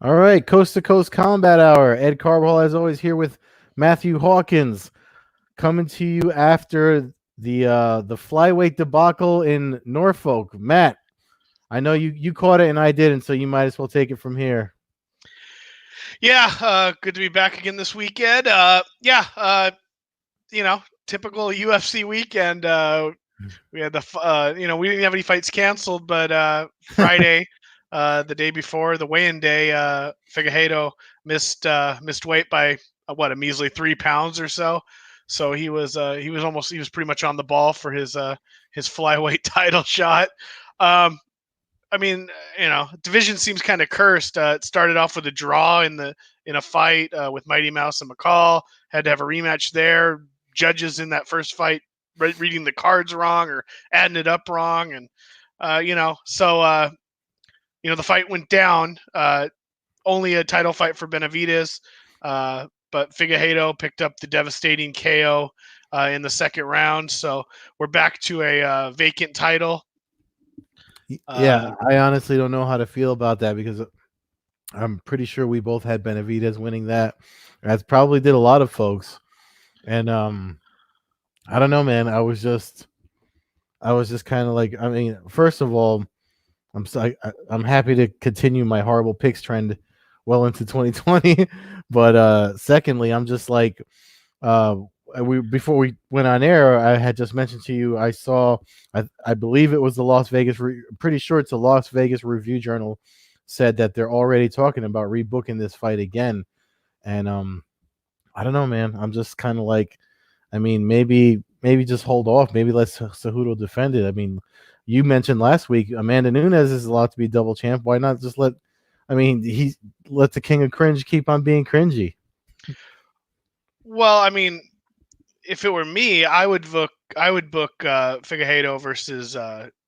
All right, Coast to Coast Combat Hour. Ed Carball, as always, here with Matthew Hawkins, coming to you after the flyweight debacle in Norfolk. Matt, I know you caught it and I didn't, so you might as well take it from here. Yeah, good to be back again this weekend. Typical UFC weekend. We had we didn't have any fights canceled, but Friday, the day before the weigh-in day, Figueiredo missed weight by a measly 3 pounds or so. So he was pretty much on the ball for his flyweight title shot. Um, I mean, division seems kind of cursed. It started off with a draw in a fight with Mighty Mouse and McCall. Had to have a rematch there. Judges in that first fight reading the cards wrong or adding it up wrong, and the fight went down. Only a title fight for Benavidez, but Figueiredo picked up the devastating KO in the second round. So we're back to a vacant title. Yeah, Uh, I honestly don't know how to feel about that because I'm pretty sure we both had Benavidez winning that. As probably did a lot of folks. And I don't know, man. I was just kind of like, I mean, first of all, I'm happy to continue my horrible picks trend well into 2020, but secondly, I'm just like uh we before we went on air, I had just mentioned to you I believe it was the pretty sure it's a Las Vegas Review Journal said that they're already talking about rebooking this fight again, and I don't know, man. I'm just kind of like, I mean, maybe just hold off. Maybe let Cejudo defend it. I mean, you mentioned last week Amanda Nunes is allowed to be double champ. Why not just let? I mean, he let the king of cringe keep on being cringy. well, I mean, if it were me, I would book Figueiredo versus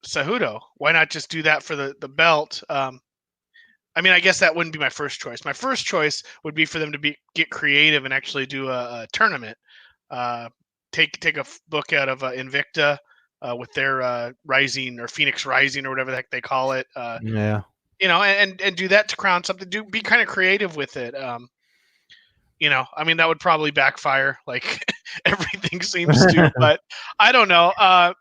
Cejudo. Why not just do that for the belt? I mean, I guess that wouldn't be my first choice. My first choice would be for them to get creative and actually do a tournament. Uh, take a book out of Invicta with their Rising or Phoenix Rising or whatever the heck they call it. Yeah. And do that to crown something. Do be kind of creative with it. I mean, that would probably backfire, like everything seems to. But I don't know. I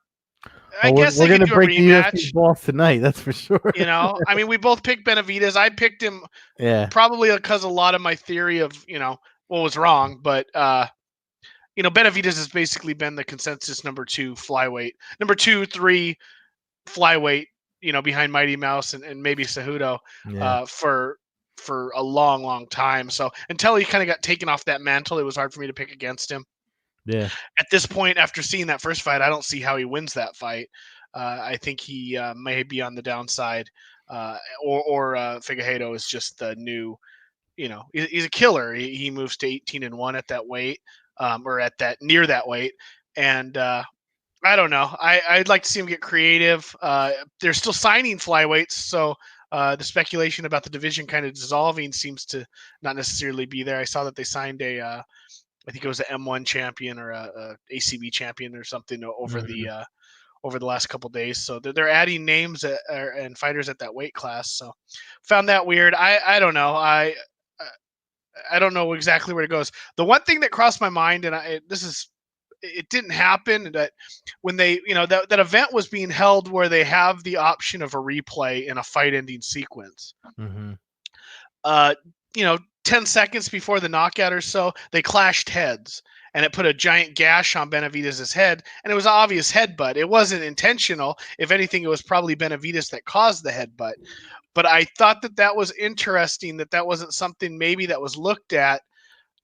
Oh, we're guess we're they could gonna do a break the UFC's rematch. balls tonight. That's for sure. I mean, we both picked Benavidez. I picked him Yeah. probably because a lot of my theory of what was wrong, but Benavidez has basically been the consensus number two flyweight, number two, three flyweight, behind Mighty Mouse and maybe Cejudo Yeah. for a long, long time. So until he kind of got taken off that mantle, it was hard for me to pick against him. Yeah. At this point, after seeing that first fight, I don't see how he wins that fight. I think he may be on the downside, or Figueiredo is just the new. He's a killer. He moves to 18-1 at that weight, or at that near that weight, and I don't know. I'd like to see him get creative. They're still signing flyweights, so the speculation about the division kind of dissolving seems to not necessarily be there. I saw that they signed I think it was an M1 champion or a ACB champion or something Mhm. over the last couple days. So they're adding names and fighters at that weight class. So found that weird. I don't know. I don't know exactly where it goes. The one thing that crossed my mind, and it didn't happen, that when they that event was being held where they have the option of a replay in a fight ending sequence. Mhm. uh, 10 seconds before the knockout or so, they clashed heads and it put a giant gash on Benavidez' head. And it was an obvious headbutt. It wasn't intentional. If anything, it was probably Benavidez that caused the headbutt. But I thought that was interesting, that wasn't something maybe that was looked at,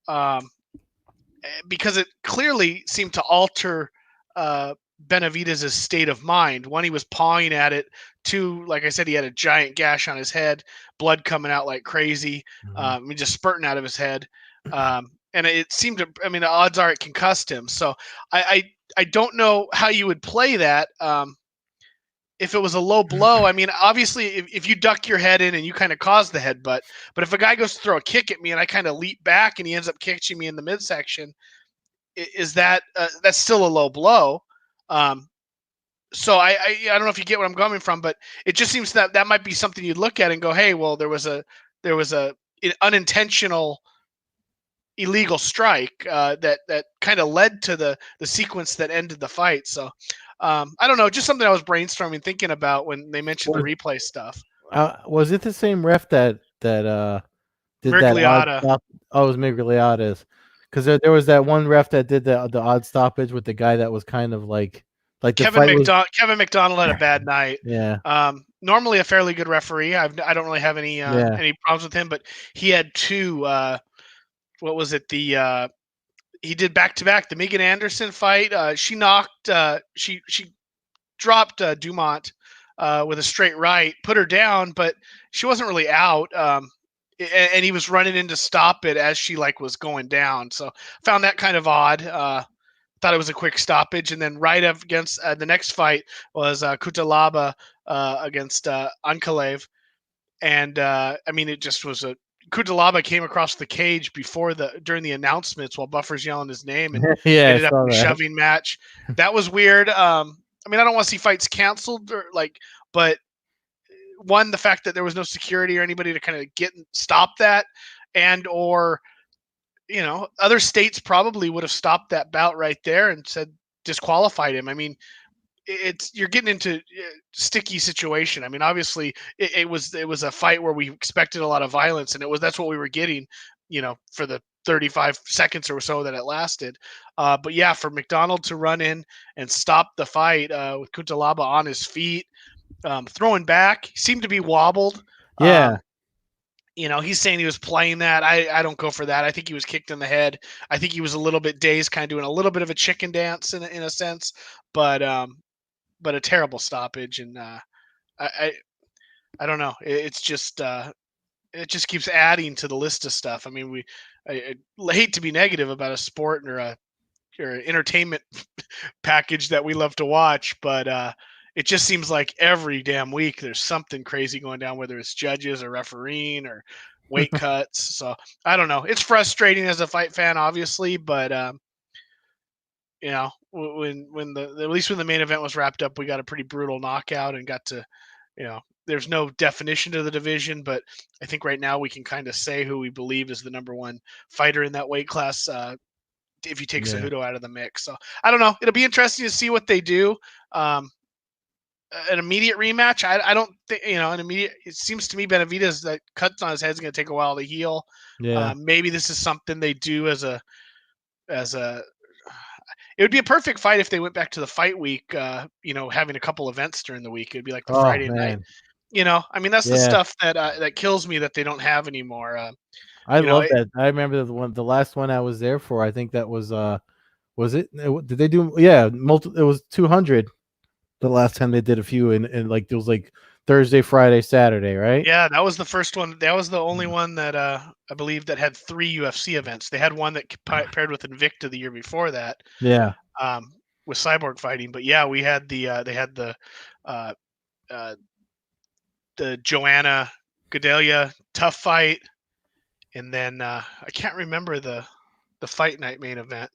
um, because it clearly seemed to alter Benavidez' state of mind. One, he was pawing at it. Two, like I said, he had a giant gash on his head, blood coming out like crazy, Mhm. just spurting out of his head. And it seemed to, I mean, the odds are it concussed him. So I don't know how you would play that. If it was a low blow, I mean, obviously, if you duck your head in and you kind of cause the headbutt, but if a guy goes to throw a kick at me and I kind of leap back and he ends up catching me in the midsection, is that's still a low blow. Um, so I don't know if you get what I'm coming from, but it just seems that might be something you'd look at and go, hey, well, there was there was a unintentional illegal strike that kind of led to the sequence that ended the fight. So I don't know, just something I was brainstorming, thinking about when they mentioned the Was replay stuff. was it the same ref that did that odd Mergliotta, stop? Oh, it was Migliata's. Because there was that one ref that did the odd stoppage with the guy that was kind of like the fight was. Kevin McDonald had a bad night. Yeah, Normally a fairly good referee. I don't really have yeah. any problems with him, but he had two. What was it? He did back to back. The Megan Anderson fight. She knocked. She dropped Dumont with a straight right, put her down, but she wasn't really out. And he was running in to stop it as she was going down. So found that kind of odd. Thought it was a quick stoppage, and then right up against the next fight was Kutalaba against Ankalev, and I mean it just was a Kutalaba came across the cage during the announcements while Buffer's yelling his name, and Yeah, I ended up saw in a that. shoving match. That was weird. I mean, I don't want to see fights canceled but one, the fact that there was no security or anybody to kind of get and stop that, and or other states probably would have stopped that bout right there and said disqualified him. I mean, you're getting into sticky situation. I mean, obviously it was a fight where we expected a lot of violence, and that's what we were getting, for the 35 seconds or so that it lasted. But yeah, for McDonald to run in and stop the fight with Kuntalaba on his feet, throwing back, he seemed to be wobbled. Yeah. He's saying he was playing that. I don't go for that. I think he was kicked in the head. I think he was a little bit dazed, kind of doing a little bit of a chicken dance in a sense, but a terrible stoppage. And I I don't know. It's just it just keeps adding to the list of stuff. I mean, I hate to be negative about a sport or entertainment package that we love to watch, but it just seems like every damn week there's something crazy going down, whether it's judges or refereeing or weight cuts. So I don't know. It's frustrating as a fight fan, obviously, but when at least when the main event was wrapped up, we got a pretty brutal knockout and got to, there's no definition to the division, but I think right now we can kind of say who we believe is the number one fighter in that weight class. If you take Yeah. Cejudo out of the mix, so I don't know. It'll be interesting to see what they do. An immediate rematch, I don't think, an immediate. It seems to me Benavidez, that cuts on his head is going to take a while to heal. Yeah. Maybe this is something they do as a. It would be a perfect fight if they went back to the fight week. Having a couple events during the week, it'd be like the Oh Friday night. man. I mean, that's the Yeah. stuff that kills me that they don't have anymore. I You know, love it, that. I remember the last one I was there for. I think that was it? Did they do? Yeah, it was 200. The last time they did a few, and like it was like Thursday, Friday, Saturday, right? yeah, that was the first one. That was the only one that I believe that had 3 UFC events. They had one that paired with Invicta the year before that, Yeah. um, with Cyborg fighting. But yeah, we had they had uh, uh, the Joanna Gadelia tough fight, and then I can't remember the fight night main event.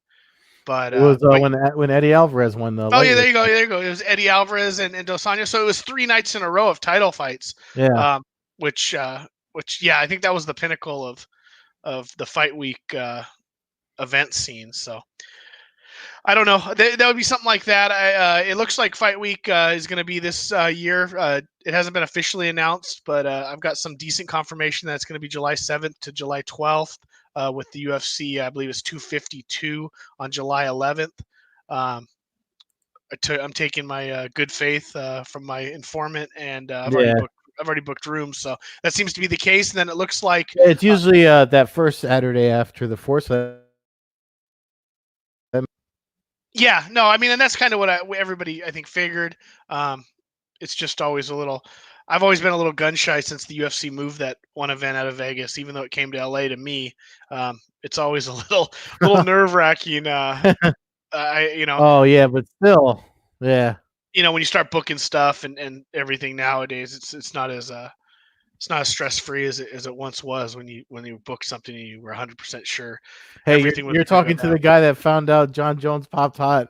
But It was but when Eddie Alvarez won the oh yeah, there lightweight you go, title. there you go. It was Eddie Alvarez and Dos Anjos. So it was 3 nights in a row of title fights, Yeah. um, which yeah, I think that was the pinnacle of the fight week event scene. So I don't know. That would be something like that. It looks like Fight Week is going to be this year. It hasn't been officially announced, but I've got some decent confirmation that it's going to be July 7th to July 12th with the UFC. I believe it's 252 on July 11th. Um, I'm taking my good faith from my informant, and Yeah. I've already booked rooms, so that seems to be the case. And then it looks like It's usually that first Saturday after the fourth. yeah, no, I mean, and that's kind of what everybody I think figured. Um, it's just always a little. I've always been a little gun shy since the UFC moved that one event out of Vegas, even though it came to LA to me. It's always a little nerve wracking. I Oh yeah, but still, yeah. when you start booking stuff and everything nowadays, it's not as stress free as it once was when you booked something and you were 100% sure Hey, everything was you're going to talking go to down. the guy that found out John Jones popped hot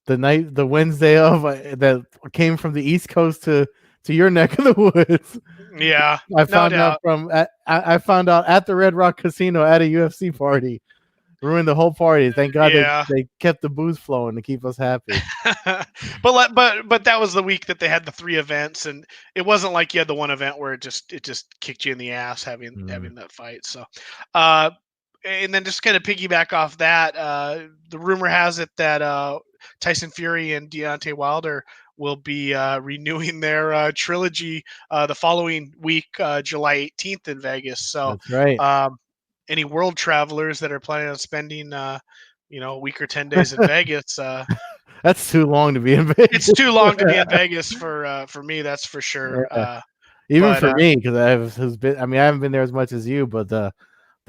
the Wednesday of that came from the East Coast to your neck of the woods. Yeah, I no found out doubt. I found out at the Red Rock Casino at a UFC party. Ruined the whole party. Thank God Yeah. they kept the booze flowing to keep us happy. But that was the week that they had the 3 events, and it wasn't like you had the one event where it just kicked you in the ass Mm, having that fight. So, uh, and then just kind of piggyback off that, the rumor has it that Tyson Fury and Deontay Wilder will be renewing their trilogy the following week, July 18th in Vegas. So, that's right. um, any world travelers that are planning on spending, a week or 10 days in Vegas, That's too long to be in Vegas. it's too long to be in Vegas for me. That's for sure. Yeah. Even But for me, because has been. I mean, I haven't been there as much as you, but the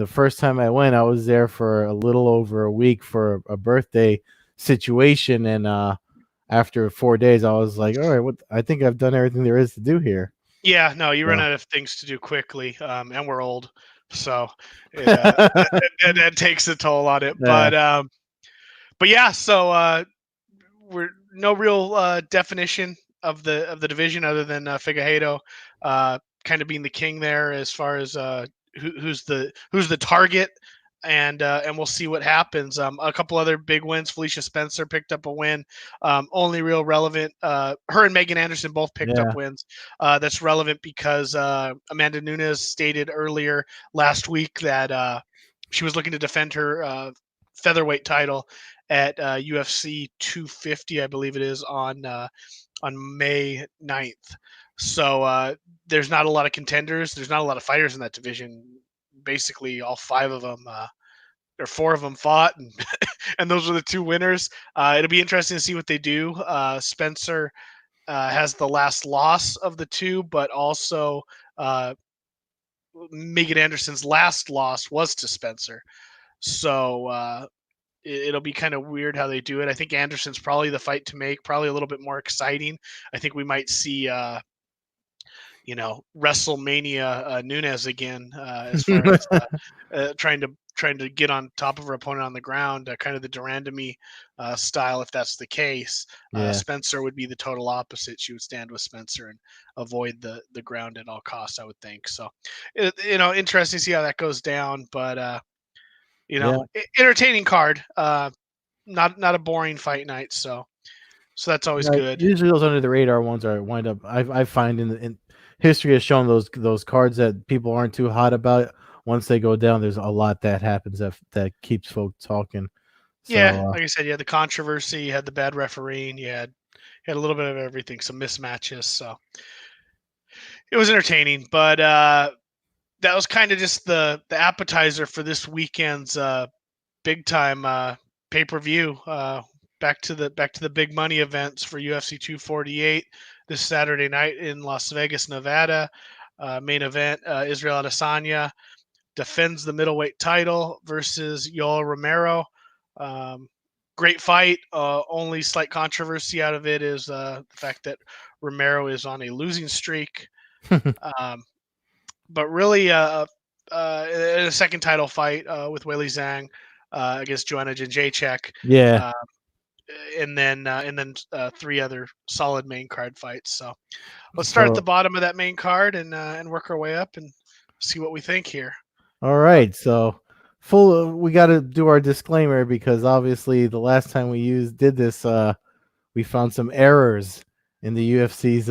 first time I went, I was there for a little over a week for a birthday situation, and after 4 days, I was like, all right, what? I think I've done everything there is to do here. yeah, no, you run So. out of things to do quickly, and we're old, so that takes a toll on it. Yeah, But yeah, so we're no real definition of the division other than Figueiredo kind of being the king there as far as who's the target, and we'll see what happens. A couple other big wins. Felicia Spencer picked up a win. Only real relevant. Her and Megan Anderson both picked up yeah, wins. That's relevant because Amanda Nunes stated earlier last week that she was looking to defend her featherweight title at UFC 250, I believe it is, on May 9th. So there's not a lot of contenders. There's not a lot of fighters in that division. Basically, all 5 of them or 4 of them fought, and and those were the 2 winners. It'll be interesting to see what they do. Spencer has the last loss of the 2, but also uh, Megan Anderson's last loss was to Spencer. So it'll be kind of weird how they do it. I think Anderson's probably the fight to make, probably a little bit more exciting. I think we might see, WrestleMania Nunes again, as far as trying to get on top of her opponent on the ground, kind of the Durandamy style. If that's the case, yeah, Spencer would be the total opposite. She would stand with Spencer and avoid the ground at all costs, I would think. So, interesting to see how that goes down. But yeah. entertaining card. Not a boring fight night. So that's always Right. good. Usually, those under the radar ones are wind up. I find in history has shown those cards that people aren't too hot about. Once they go down, there's a lot that happens that keeps folks talking. Yeah, So like I said, you had the controversy, you had the bad refereeing, you had a little bit of everything, some mismatches. So it was entertaining, but that was kind of just the appetizer for this weekend's big time pay per view. Back to the big money events for UFC 248 this Saturday night in Las Vegas, Nevada. Main event: Israel Adesanya defends the middleweight title versus Yoel Romero. Um, Great fight. Only slight controversy out of it is the fact that Romero is on a losing streak. Um, but really, in a second title fight with Weili Zhang against Joanna Jędrzejczyk, yeah, uh, and then 3 other solid main card fights. So let's start at the so bottom of that main card and work our way up and see what we think here. all Uh, right. So full. We got to do our disclaimer because obviously the last time we did this, we found some errors in the UFC's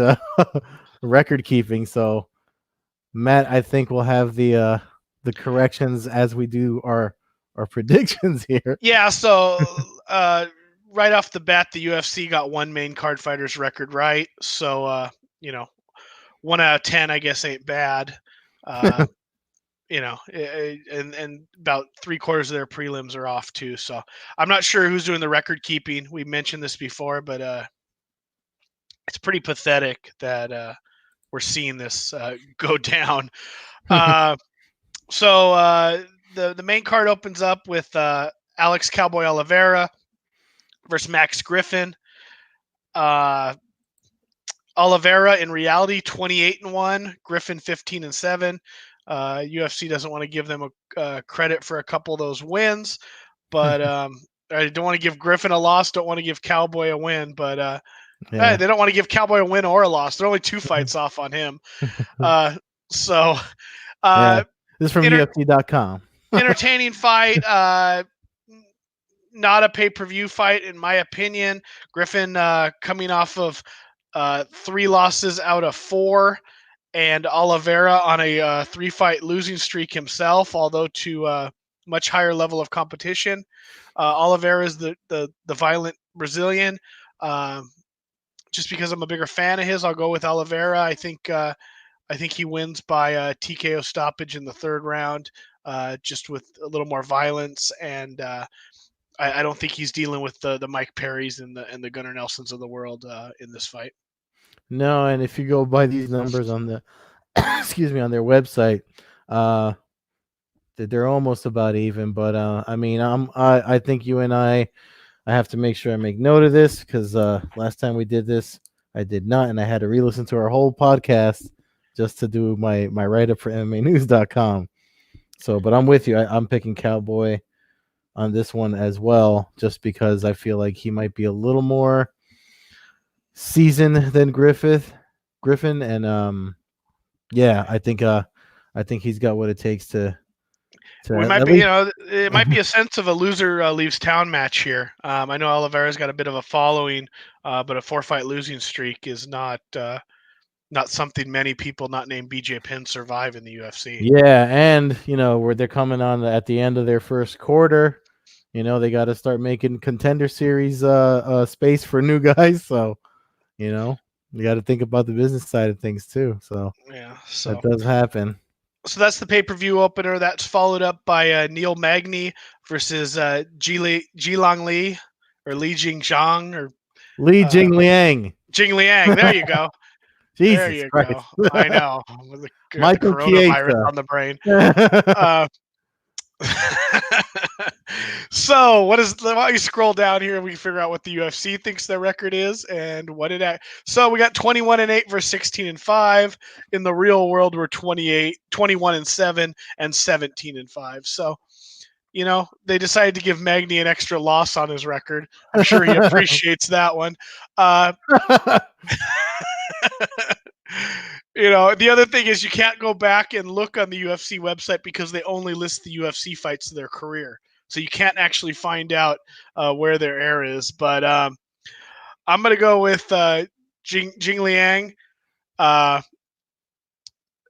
record keeping. So Matt, I think we'll have the corrections as we do our predictions here. Yeah, so right off the bat, the UFC got one main card fighter's record right. So you know, 1 out of 10, I guess, ain't bad. Uh, and about 3/4 of their prelims are off too. So I'm not sure who's doing the record keeping. We mentioned this before, but it's pretty pathetic that we're seeing this go down. Uh, so the main card opens up with Alex Cowboy Oliveira versus Max Griffin. Uh, Oliveira in reality 28-1, Griffin 15-7. UFC doesn't want to give them a credit for a couple of those wins, but I don't want to give Griffin a loss. Don't want to give Cowboy a win, but Yeah. they don't want to give Cowboy a win or a loss. They're only 2 fights off on him. So, Yeah, uh, this is from enter- UFC.com. entertaining fight. Not a pay per view fight, in my opinion. Griffin coming off of 3 losses out of 4, and Oliveira on a 3-fight losing streak himself, although to much higher level of competition. Oliveira is the violent Brazilian. Just because I'm a bigger fan of his, I'll go with Oliveira. I think he wins by TKO stoppage in the 3rd round, just with a little more violence, and I don't think he's dealing with the Mike Perrys and the Gunnar Nelsons of the world in this fight. No, and if you go by these numbers on the excuse me, on their website, uh they're almost about even. But I mean, I think you and I have to make sure I make note of this because last time we did this, I did not, and I had to re-listen to our whole podcast just to do my write up for MMAnews.com. So, but I'm with you. I'm picking Cowboy on this one as well, just because I feel like he might be a little more seasoned than Griffin, and yeah, I think he's got what it takes to We might at be, least. it might be a sense of a loser leaves town match here. I know Oliveira's got a bit of a following, but a 4-fight losing streak is not something many people not named BJ Penn survive in the UFC. Yeah, and where they're coming on at the end of their first quarter, they got to start making contender series space for new guys. So you know you got to think about the business side of things too. So Yeah, that does happen. so that's the pay per view opener. That's followed up by Neil Magny versus Ji Long Li or Li Jingzhang or Li uh, Jing Liang. Jing Liang. There you go. There Jesus you go. Christ. I know. Got the Michael coronavirus Chiesa. on the brain. Uh, so what is? Why don't you scroll down here and we can figure out what the UFC thinks their record is and what it. So we got 21-8 versus 16-5. In the real world, we're 21-7 and 17-5. So they decided to give Magny an extra loss on his record. I'm sure he appreciates that one. Uh, the other thing is you can't go back and look on the UFC website because they only list the UFC fights of their career. So you can't actually find out where their air is. But I'm going to go with Jing Liang. Uh,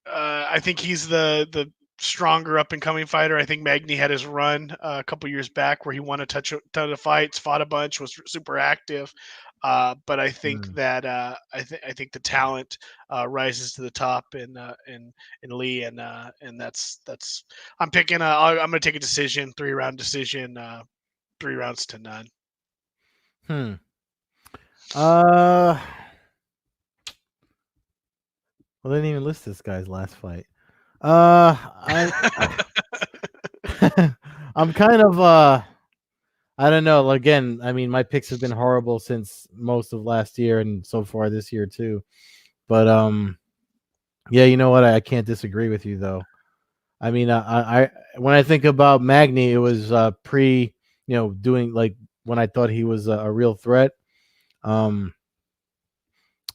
I think he's the stronger up and coming fighter. I think Magny had his run a couple years back where he won a ton of fights, fought a bunch, was super active. But I think Hmm. that I think the talent rises to the top in Lee, and that's I'm picking. I'm going to take a decision, 3-round decision, 3 rounds to none. Hmm. Uh. Well, they didn't even list this guy's last fight. I I'm kind of I don't know. Again, I mean, my picks have been horrible since most of last year and so far this year too. But yeah, you know what? I can't disagree with you though. I mean, I when I think about Magny, it was pre, doing like when I thought he was a real threat. Um,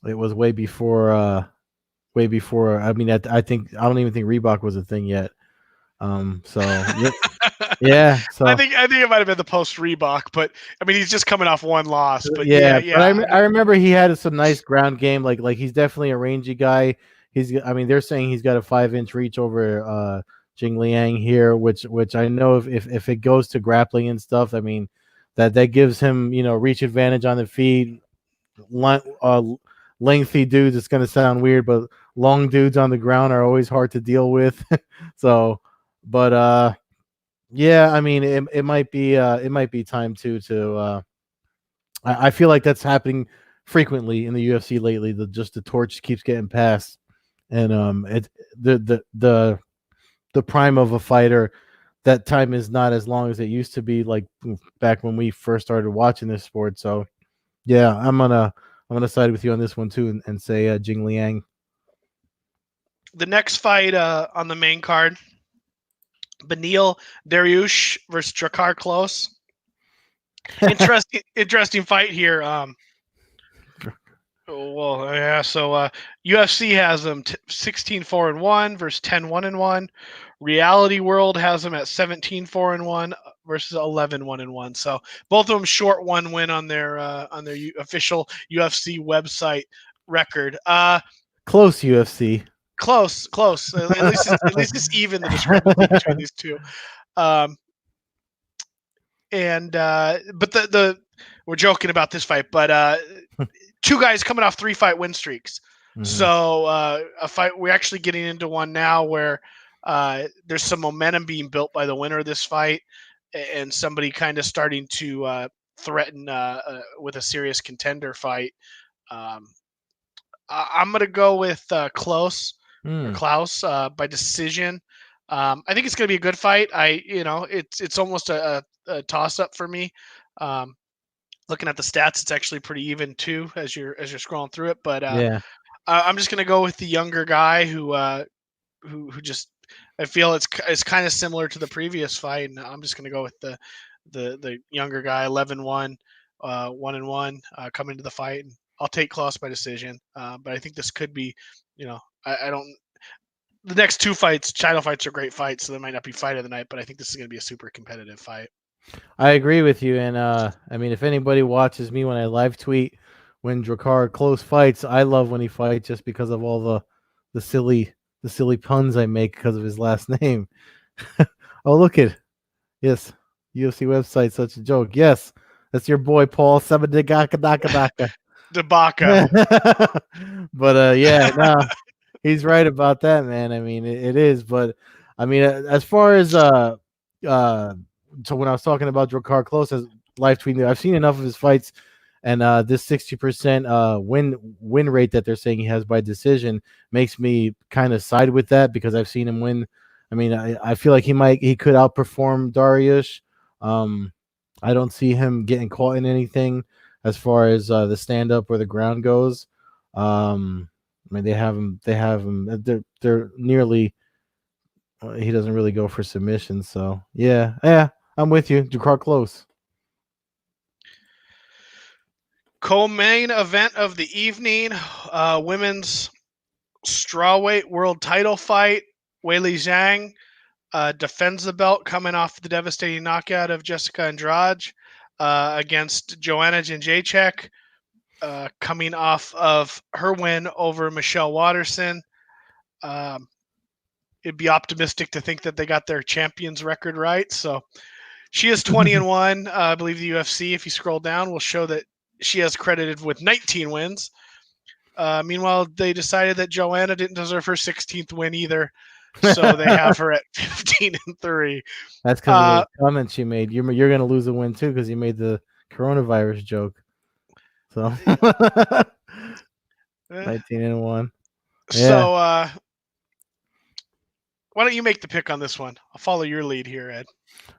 it was way before. Way before. I mean, I think I don't even think Reebok was a thing yet. So yeah. I So think it might have been the post Reebok, but I mean he's just coming off one loss. But yeah, but yeah. I remember he had some nice ground game. Like he's definitely a rangy guy. I mean, they're saying he's got a 5-inch reach over Jing Liang here, which I know if it goes to grappling and stuff, I mean that gives him reach advantage on the feet. Uh, Lengthy dudes. It's gonna sound weird, but long dudes on the ground are always hard to deal with. So, but yeah, I mean it might be time to I feel like that's happening frequently in the UFC lately. The torch keeps getting passed, and it the prime of a fighter, that time is not as long as it used to be, like back when we first started watching this sport. So yeah, I'm gonna side with you on this one too, and say Jing Liang. The next fight on the main card, Beneil Dariush versus Drakkar Close. Interesting fight here. Well, yeah. So UFC has them 16-4-1 versus 10-1-1. Reality World has them at 17-4-1 versus 11-1-1. So both of them short one win on their official UFC website record. Close UFC. Close, close. At least it's even the discrepancy between these two. Um, and but the we're joking about this fight, but two guys coming off 3-fight win streaks. Mhm. So a fight we're actually getting into one now where there's some momentum being built by the winner of this fight, and somebody kind of starting to threaten with a serious contender fight. Um, I'm gonna go with close or Mm. Klaus by decision. I think it's gonna be a good fight. It's almost a toss up for me. Um, Looking at the stats, it's actually pretty even too as you're scrolling through it. But Yeah. I'm just gonna go with the younger guy who just I feel it's kind of similar to the previous fight, and I'm just gonna go with the younger guy, 11-1, 1-1, coming to the fight. And I'll take Klaus by decision, but I think this could be, I don't. The next two fights, title fights, are great fights, so they might not be fight of the night, but I think this is going to be a super competitive fight. I agree with you, and I mean, if anybody watches me when I live tweet when Drakkar close fights, I love when he fights just because of all the silly the silly puns I make because of his last name. Oh, look at yes, UFC website, such a joke. Yes, that's your boy Paul Sabadakadakadaka. Debaka. But yeah, no, he's right about that, man. I mean, it is, but I mean, as far as uh, so when I was talking about Drakkar Close as live tweeting, I've seen enough of his fights, and this 60% win rate that they're saying he has by decision makes me kind of side with that because I've seen him win. I mean, I feel like he could outperform Dariush. Um, I don't see him getting caught in anything as far as the stand up or the ground goes. I mean, they have him. They have him. They're nearly. He doesn't really go for submissions. So yeah, I'm with you. Drakkar Close. Co-main event of the evening, women's strawweight world title fight. Weili Zhang defends the belt coming off the devastating knockout of Jessica Andrade against Joanna Jędrzejczyk, coming off of her win over Michelle Waterson. Um, it'd be optimistic to think that they got their champions record right. So she is 20-1. I believe the UFC, if you scroll down, will show that she has credited with 19 wins. Meanwhile, they decided that Joanna didn't deserve her 16th win either, so they have her at 15-3. That's because of those comments you made. You're gonna lose a win too because you made the coronavirus joke. So 19-1. Yeah. So why don't you make the pick on this one? I'll follow your lead here, Ed.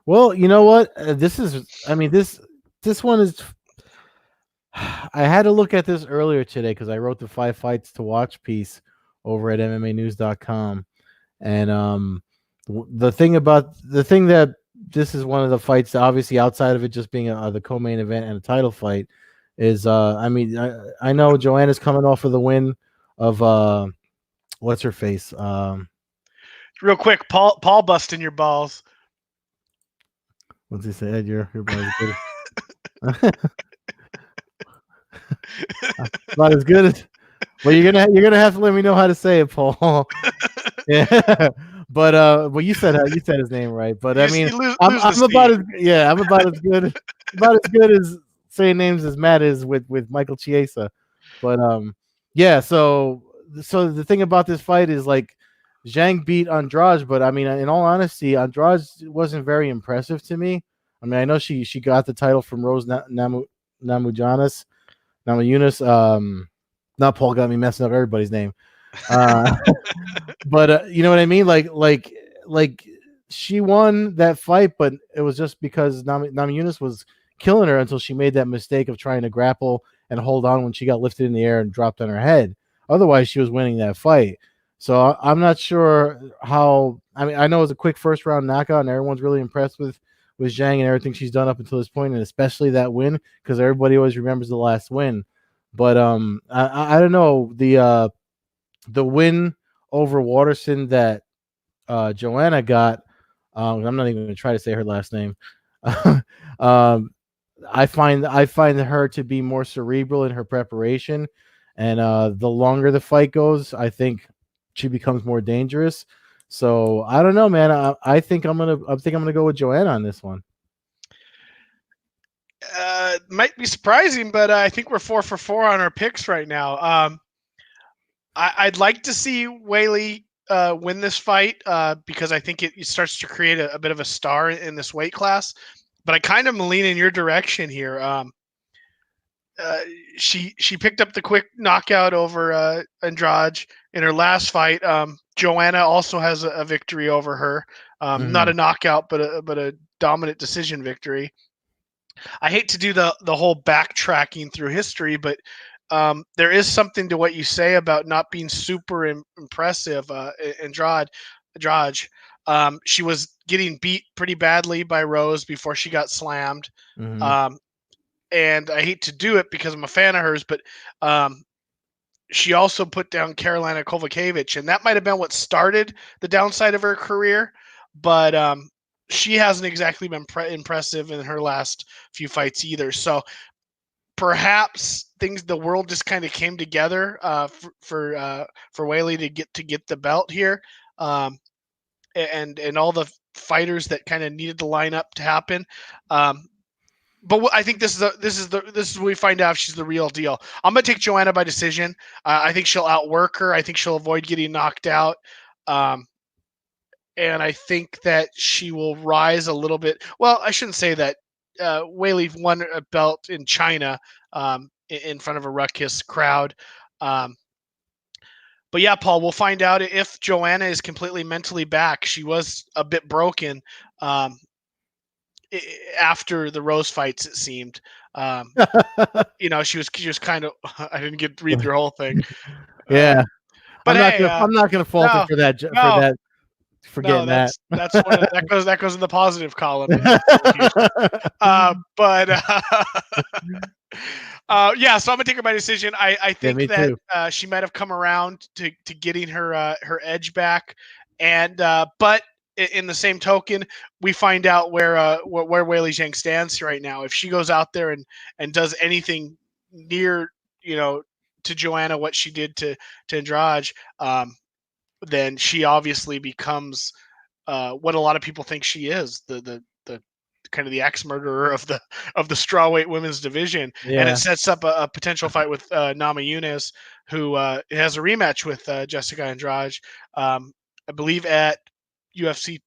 Well, you know what? This is. I mean this one is. I had to look at this earlier today because I wrote the 5 fights to watch piece over at MMAnews.com, and the thing that this is one of the fights that obviously outside of it just being the co-main event and a title fight is I mean I know Joanna's coming off of the win of what's her face Real quick, Paul busting your balls. what's he say? Ed, your body's good. Not as good as well. You're gonna have to let me know how to say it, Paul. Yeah, but well, you said his name right. But I mean, I'm about as good as saying names as Matt is with Michael Chiesa. But yeah. So the thing about this fight is like Zhang beat Andrade, but I mean, in all honesty, Andrade wasn't very impressive to me. I mean, I know she got the title from Rose Namajunas. Not Paul got me messing up everybody's name. But you know what I mean? Like she won that fight, but it was just because Namajunas was killing her until she made that mistake of trying to grapple and hold on when she got lifted in the air and dropped on her head. Otherwise, she was winning that fight. So I'm not sure how. I mean, I know it was a quick first round knockout, and everyone's really impressed with Zhang and everything she's done up until this point, and especially that win because everybody always remembers the last win. But I don't know the win over Waterson that Joanna got. I'm not even going to try to say her last name. um, I find her to be more cerebral in her preparation, and the longer the fight goes, I think she becomes more dangerous. So I don't know, man. I think I'm gonna go with Joanna on this one. Might be surprising, but I think we're 4 for 4 on our picks right now. I'd like to see Whaley win this fight because I think it starts to create a bit of a star in this weight class. But I kind of lean in your direction here. Uh, she picked up the quick knockout over Andrade in her last fight. Joanna also has a victory over her, not Mm-hmm. a knockout, but a dominant decision victory. I hate to do the whole backtracking through history, but there is something to what you say about not being super impressive. Andrade, she was getting beat pretty badly by Rose before she got slammed. Mm-hmm. Um, and I hate to do it because I'm a fan of hers, but um, she also put down Carolina Kovacevic, and that might have been what started the downside of her career. But she hasn't exactly been impressive in her last few fights either. So perhaps the world just kind of came together for Whaley to get the belt here, um, and all the fighters that kind of needed to line up to happen. Um, but I think this is where we find out if she's the real deal. I'm gonna take Joanna by decision. I think she'll outwork her. I think she'll avoid getting knocked out. Um, and I think that she will rise a little bit. Well, I shouldn't say that. Whaley won a belt in China in front of a ruckus crowd. Um, but yeah, Paul, we'll find out if Joanna is completely mentally back. She was a bit broken um, after the Rose fights, it seemed. Um, she was kind of. I didn't get to read their whole thing. Yeah, But hey, I'm not gonna fault her no, for that no, for no, getting that. that's one of that goes in the positive column in Houston. But yeah, so I'm gonna take her by decision. I Yeah, think me that too. she might have come around to getting her edge back, and but in the same token, we find out where Weili Zhang stands right now. If she goes out there and does anything near to Joanna what she did to Andrade, then she obviously becomes what a lot of people think she is the kind of the ex murderer of the strawweight women's division, and it Yeah. sets up a potential fight with Nama Yunus, who has a rematch with Jessica Andrade, I believe at UFC.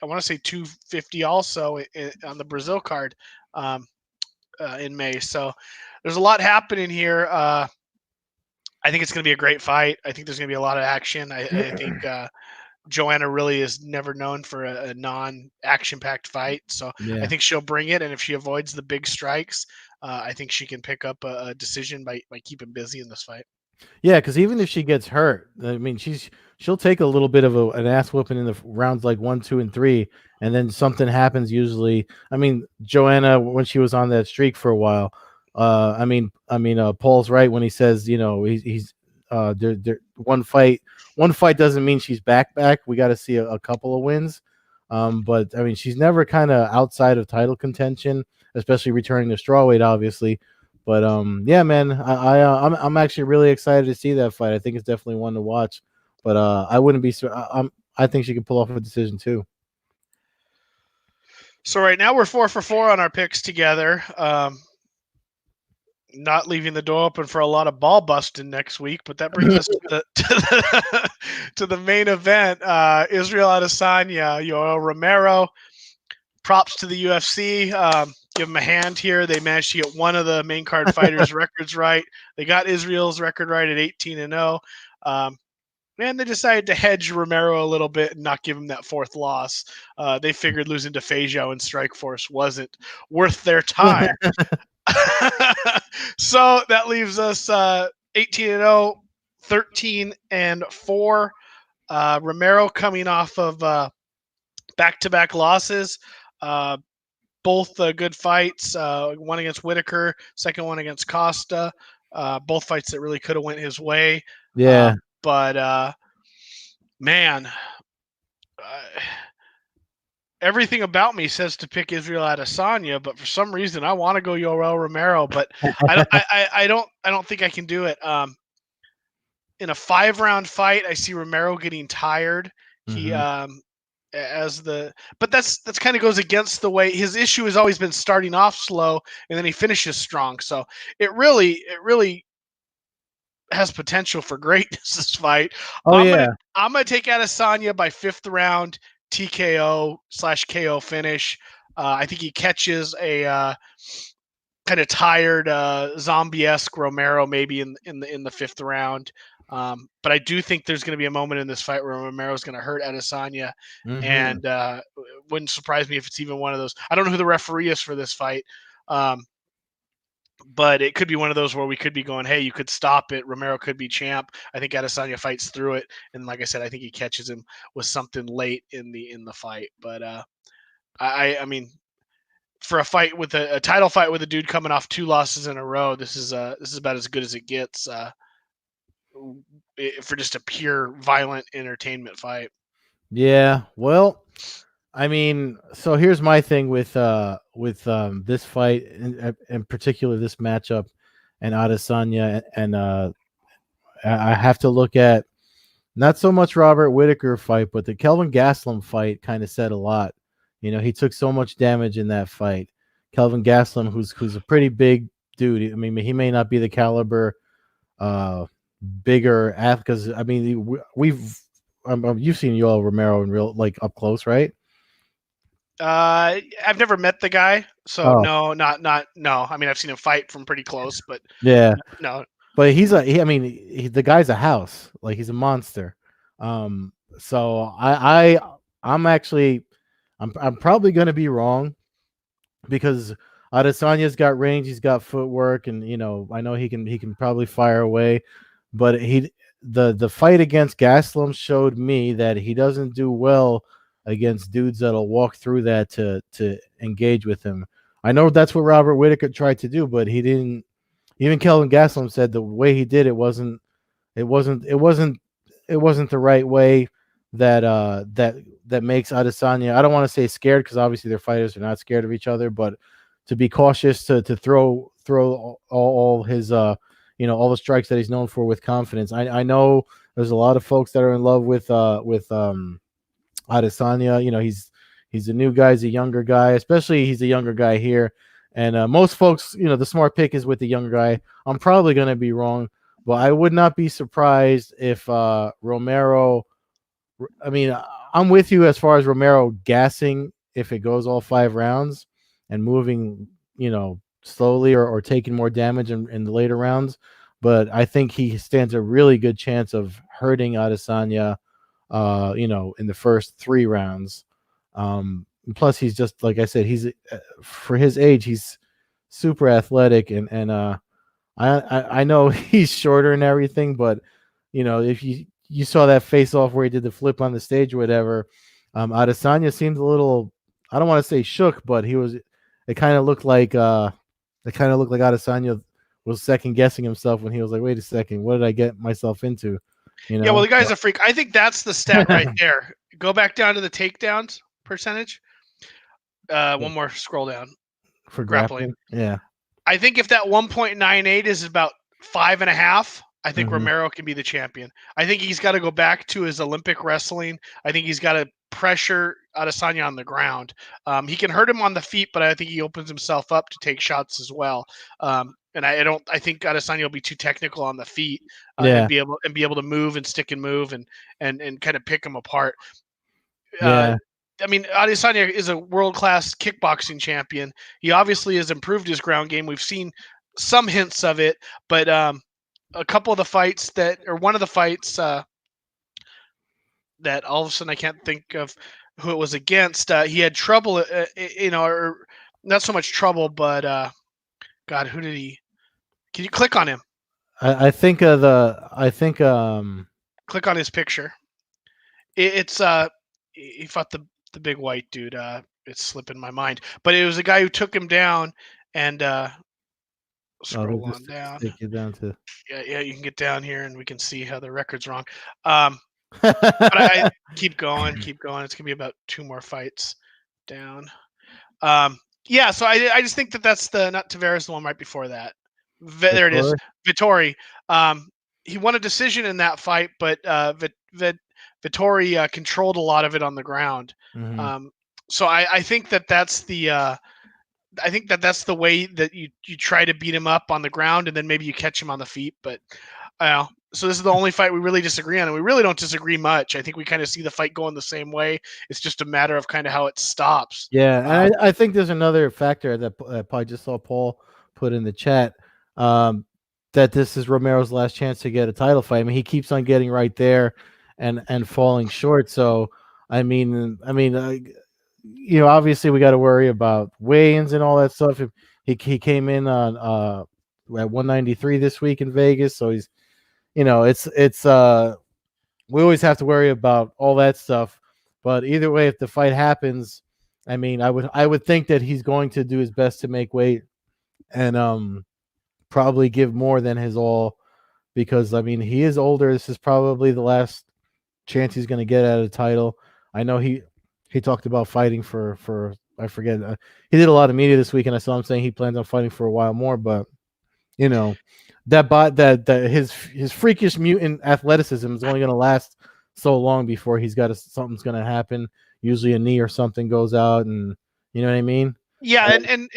I want to say 250 also on the Brazil card in May. So there's a lot happening here. I think it's going to be a great fight. I think there's going to be a lot of action. I think Joanna really is never known for a non-action packed fight, so I Yeah. think she'll bring it. And if she avoids the big strikes, I think she can pick up a decision by keeping busy in this fight. Yeah, because even if she gets hurt, I mean, she'll take a little bit of an ass whooping in the rounds like 1, 2, and 3, and then something happens. Usually, I mean, Joanna when she was on that streak for a while. Paul's right when he says, he's there. One fight doesn't mean she's back. We got to see a couple of wins. But I mean, she's never kind of outside of title contention, especially returning to strawweight, obviously. But yeah, man, I'm actually really excited to see that fight. I think it's definitely one to watch. But I wouldn't be. I think she can pull off a decision too. So right now we're 4 for 4 on our picks together. Not leaving the door open for a lot of ball busting next week, but that brings us to the main event. Israel Adesanya, Yoel Romero. Props to the UFC. Give them a hand here. They managed to get one of the main card fighters' records right. They got Israel's record right at 18-0. And they decided to hedge Romero a little bit and not give him that fourth loss. They figured losing to Feijo and Strikeforce wasn't worth their time. So that leaves us 18-0, 13-4. Romero coming off of back-to-back losses. Both good fights. One against Whitaker, second one against Costa. Both fights that really could have went his way. Yeah. But man, everything about me says to pick Israel Adesanya, but for some reason I want to go Yoel Romero, but I don't think I can do it. In a 5-round fight, I see Romero getting tired. He Hmm. as the but that's kind of goes against the way his issue has always been starting off slow and then he finishes strong. So it really has potential for greatness. This fight, Oh yeah. I'm gonna take Adesanya by 5th round TKO/KO finish. I think he catches a kind of tired zombie-esque Romero maybe in the 5th round. But I do think there's going to be a moment in this fight where Romero's going to hurt Adesanya, Hmm. and wouldn't surprise me if it's even one of those. I don't know who the referee is for this fight, um, but it could be one of those where we could be going, "Hey, you could stop it. Romero could be champ." I think Adesanya fights through it, and like I said, I think he catches him with something late in the fight. But I mean, for a fight with a title fight with a dude coming off 2 losses in a row, this is about as good as it gets for just a pure violent entertainment fight. Yeah. Well, I mean, so here's my thing with this fight in particular, this matchup and Adesanya, and I have to look at not so much Robert Whitaker fight, but the Kelvin Gastelum fight kind of said a lot. You know, he took so much damage in that fight. Kelvin Gastelum, who's a pretty big dude. I mean, he may not be the caliber, uh, bigger because I mean we've you've seen Yoel Romero in real like up close, right? I've never met the guy, so Oh no, not no. I mean, I've seen him fight from pretty close, but yeah, no. but I mean, the guy's a house. Like he's a monster. So I'm actually, I'm probably gonna be wrong because Adesanya's got range, he's got footwork, and you know I know he can probably fire away, but the fight against Gaslam showed me that he doesn't do well against dudes that'll walk through that to engage with him. I know that's what Robert Whitaker tried to do, but he didn't. Even Kelvin Gastelum said the way he did it wasn't it wasn't it wasn't the right way that makes Adesanya. I don't want to say scared because obviously they're fighters, they're not scared of each other, but to be cautious to throw all his all the strikes that he's known for with confidence. I know there's a lot of folks that are in love with Adesanya. You know, he's a new guy, he's a younger guy, especially he's a younger guy here. And most folks, you know, the smart pick is with the younger guy. I'm probably going to be wrong, but I would not be surprised if Romero. I mean, I'm with you as far as Romero gassing if it goes all 5 rounds and moving, slowly or taking more damage in the later rounds. But I think he stands a really good chance of hurting Adesanya in the first 3 rounds. Plus, he's just like I said, he's for his age, he's super athletic, and I know he's shorter and everything, but if you saw that face off where he did the flip on the stage or whatever, Adesanya seemed a little. I don't want to say shook, but he was. It kind of looked like Adesanya was second guessing himself when he was like, "Wait a second, what did I get myself into?" You Yeah, well, know. the guy's a freak. I think that's the stat right there. Go back down to the takedowns percentage. One more scroll down. For Grappling. grappling. Yeah. I think if that 1.98 is about 5.5, I think Hmm. Romero can be the champion. I think he's got to go back to his Olympic wrestling. I think he's got to pressure Adesanya on the ground. He can hurt him on the feet, but I think he opens himself up to take shots as well. And I don't. I think Adesanya will be too technical on the feet and Yeah. be able to move and stick and move and kind of pick him apart. Uh, Yeah. I mean, Adesanya is a world-class kickboxing champion. He obviously has improved his ground game. We've seen some hints of it, but a couple of the fights or one of the fights that all of a sudden I can't think of who it was against. He had trouble, or not so much trouble, but God, who did he? Can you click on him? I think I think Click on his picture. It's he fought the big white dude. It's slipping my mind, but it was a guy who took him down and They scroll on just down. take you down to. Yeah, you can get down here and we can see how the record's wrong. Um, but I keep going, keep going. It's gonna be about 2 more fights down. Yeah, so I just think that that's the not Tavares, the one right before that. There it is, Vettori? Vittori. Um, he won a decision in that fight, but Vittori controlled a lot of it on the ground. Mhm. Um, so I think that that's the I think that that's the way that you try to beat him up on the ground, and then maybe you catch him on the feet. But so this is the only fight we really disagree on, and we really don't disagree much. I think we kind of see the fight going the same way. It's just a matter of kind of how it stops. Yeah, Um, and I think there's another factor that I just saw Paul put in the chat, um, that this is Romero's last chance to get a title fight. I mean, he keeps on getting right there and falling short. So, obviously we got to worry about weigh-ins and all that stuff. If he came in on at 193 this week in Vegas, so he's it's we always have to worry about all that stuff. But either way, if the fight happens, I mean, I would think that he's going to do his best to make weight and probably give more than his all, because I mean he is older. This is probably the last chance he's going to get at a title. I know he talked about fighting for I forget. He did a lot of media this week, and I saw him saying he plans on fighting for a while more. But you know that his freakish mutant athleticism is only going to last so long before something's going to happen. Usually a knee or something goes out, and you know what I mean. yeah, and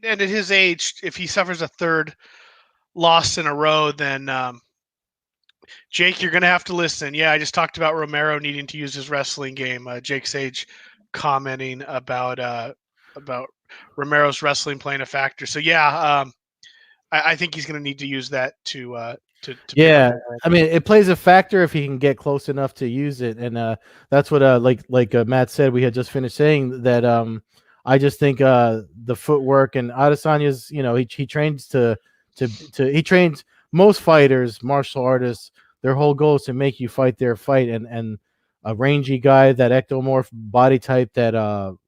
at his age, if he suffers a third loss in a row, then Jake, you're gonna have to listen. Yeah, I just talked about Romero needing to use his wrestling game. Jake Sage commenting about Romero's wrestling playing a factor. So yeah, I think he's gonna need to use that to pick up Yeah, a win. I mean, it plays a factor if he can get close enough to use it, and that's what like Matt said. We had just finished saying that. I just think the footwork and Adesanya's, he trains to he trains most fighters, martial artists. Their whole goal is to make you fight their fight, and a rangy guy, that ectomorph body type that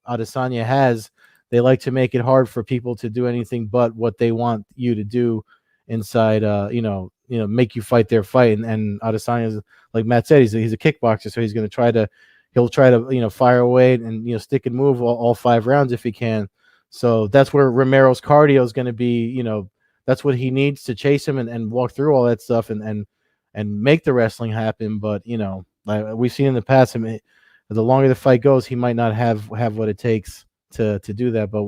Adesanya has, they like to make it hard for people to do anything but what they want you to do inside, make you fight their fight. And Adesanya, like Matt said, he's a kickboxer, so he'll try to fire away and stick and move all 5 rounds if he can. So that's where Romero's cardio is going to be. That's what he needs to chase him and walk through all that stuff and make the wrestling happen. But like we've seen in the past, I mean, the longer the fight goes, he might not have what it takes to do that. But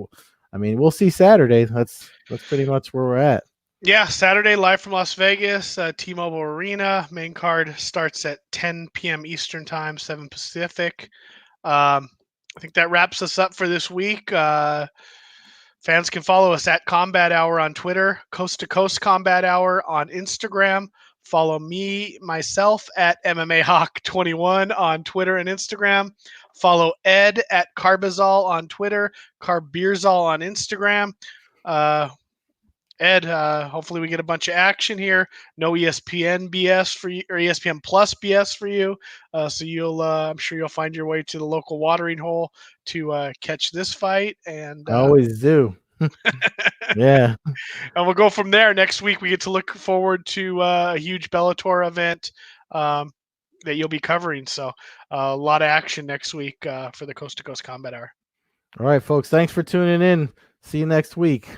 I mean, we'll see Saturday. That's pretty much where we're at. Yeah, Saturday live from Las Vegas, T-Mobile Arena. Main card starts at 10 p.m. Eastern Time, 7 Pacific. I think that wraps us up for this week. Fans can follow us at Combat Hour on Twitter, Coast-to-Coast Combat Hour on Instagram. Follow myself at MMA Hawk 21 on Twitter and Instagram. Follow Ed at Carbazol on Twitter, Carbeerzol on Instagram. Ed, hopefully we get a bunch of action here. No ESPN BS for you, or ESPN Plus BS for you. So I'm sure you'll find your way to the local watering hole to catch this fight, and I always do. Yeah. and we'll go from there. Next week we get to look forward to a huge Bellator event that you'll be covering. So a lot of action next week for the Coast to Coast Combat Hour. All right, folks. Thanks for tuning in. See you next week.